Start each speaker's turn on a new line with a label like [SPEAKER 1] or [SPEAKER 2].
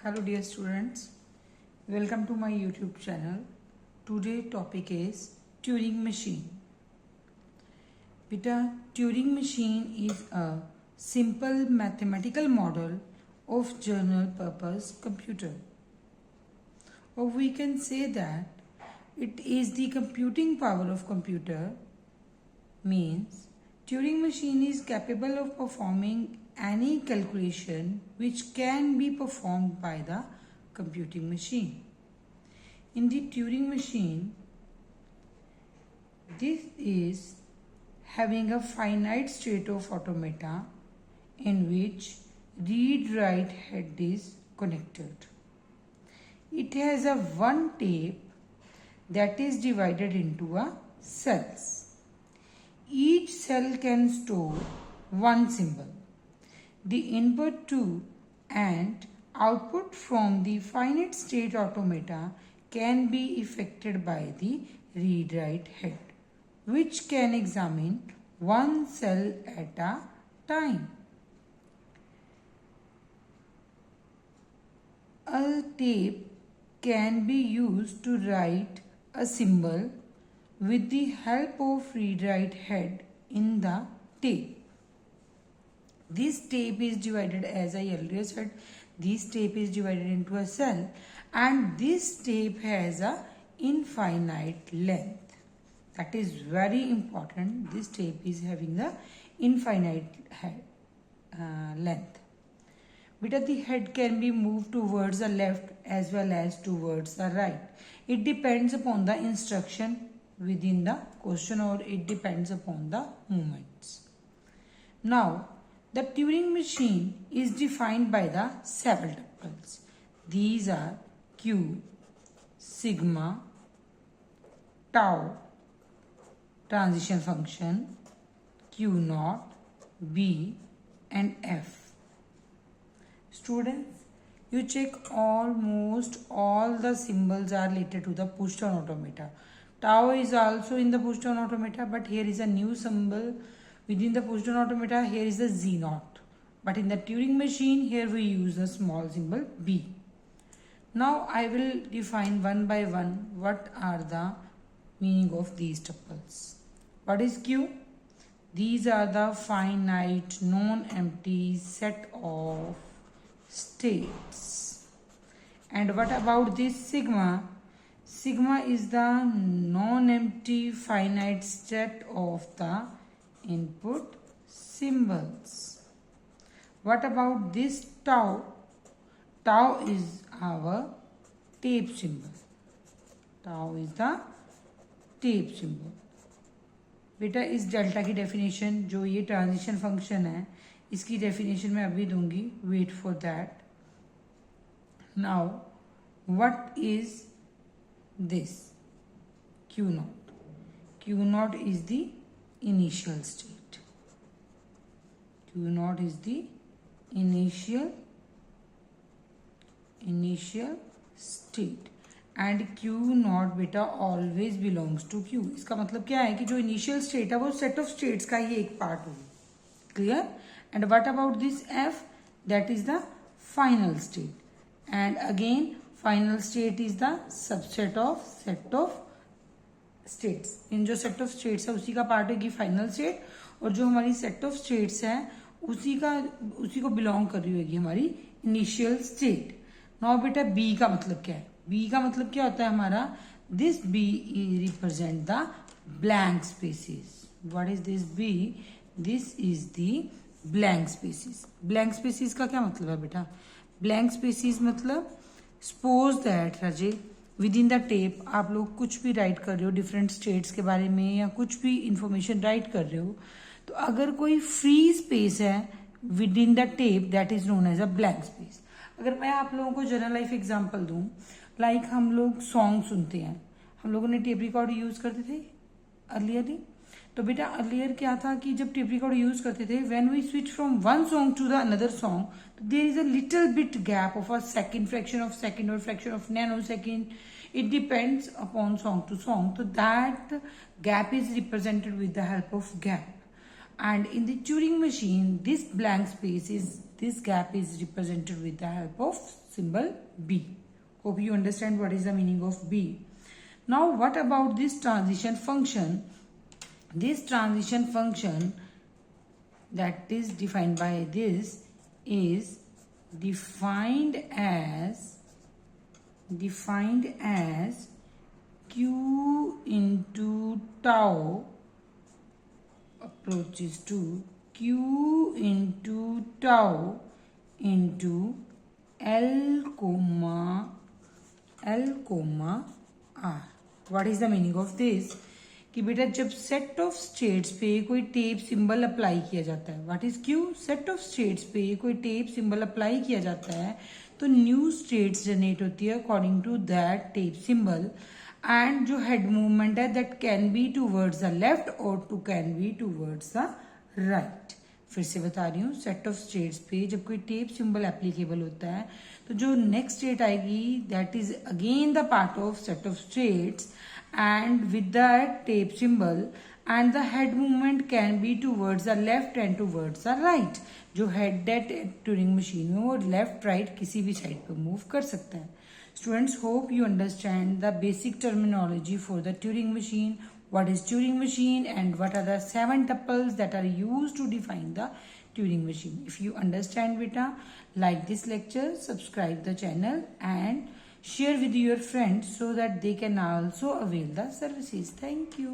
[SPEAKER 1] Hello dear students, welcome to my YouTube channel. Today topic is Turing machine. Beta, Turing machine is a simple mathematical model of general purpose computer. Or we can say that it is the computing power of computer. Means Turing machine is capable of performing any calculation which can be performed by the computing machine. In the Turing machine, this is having a finite state of automata in which read-write head is connected. It has a one tape that is divided into a cells. Each cell can store one symbol. The input to and output from the finite state automata can be effected by the read-write head, which can examine one cell at a time. A tape can be used to write a symbol with the help of read-write head in the tape. This tape is divided, as I earlier said, this tape is divided into a cell, and this tape has a infinite length. That is very important. This tape is having the infinite length. But the head can be moved towards the left as well as towards the right. It depends upon the instruction within the question, or it depends upon the movements. Now, the Turing machine is defined by the several tuples. These are Q, sigma, tau, transition function, Q naught, B and F. Students, you check almost all the symbols are related to the push-down automata. Tau is also in the push-down automata, but here is a new symbol within the push-down automata. Here is the Z naught, but in the Turing machine here we use a small symbol B. Now I will define one by one what are the meaning of these tuples. What is Q? These are the finite non-empty set of states. And what about this sigma? Sigma is the non-empty finite set of the input symbols. What about this tau? Tau is our tape symbol. Tau is the tape symbol. बेटा इस delta की definition, जो ये transition function है, इसकी definition मैं अभी दूंगी. Wait for that. Now what is this? Q naught. Q naught is the initial state. Q naught is the initial state, and Q naught बेटा always belongs to Q. इसका मतलब क्या है कि जो initial state है वो set of states का ही एक part होगी. Clear? And what about this F? That is the final state. And again, final state is the subset of set of states. इन जो set of states है उसी का part होगी final state, और जो हमारी set of states है उसी को belong कर रही होगी हमारी initial state. Now बेटा B का मतलब क्या है? B का मतलब क्या होता है हमारा? This B represent the blank spaces. What is this B? This is the blank spaces. Blank spaces का क्या मतलब है बेटा? Blank spaces मतलब suppose that Raje with in the tape आप लोग कुछ भी राइट कर रहे हो डिफरेंट स्टेट्स के बारे में, या कुछ भी इंफॉर्मेशन राइट कर रहे हो, तो अगर कोई फ्री स्पेस है within the tape, that is known as a blank space. अगर मैं आप लोगों को जनरल लाइफ एग्जांपल दूं, लाइक हम लोग सॉन्ग सुनते हैं, हम लोगों ने टेप रिकॉर्ड यूज करते थे अर्लियरली. तो बेटा अर्लियर क्या था कि जब टेप रिकॉर्ड यूज करते थे, when we switch from one song to the another song, तो there is a little bit gap of a second, fraction of second और fraction of nanosecond. It depends upon song to song. So that gap is represented with the help of gap. And in the Turing machine, this gap is represented with the help of symbol B. Hope you understand what is the meaning of B. Now what about this transition function? This transition function that is defined by this is defined as q into tau approaches to q into tau into L comma R. What is the meaning of this? कि बेटा जब set of states पे कोई tape symbol apply किया जाता है, what is Q? Set of states पे कोई टेप सिंबल अप्लाई किया जाता है तो न्यू स्टेट्स जनरेट होती है according to that tape symbol. And जो हेड मूवमेंट है that can be towards the left और too can be towards the right. फिर से बता रही हूँ, सेट ऑफ स्टेट्स पे जब कोई टेप सिंबल एप्लीकेबल होता है तो जो नेक्स्ट स्टेट आएगी that is again the part of set of states and with that tape symbol and the head movement can be towards the left and towards the right. जो head है Turing machine में वो left right किसी भी side पे move कर सकता है. Students, hope you understand the basic terminology for the Turing machine. What is Turing machine and what are the 7 tuples that are used to define the Turing machine. If you understand beta, like this lecture, subscribe the channel and share with your friends so that they can also avail the services. Thank you.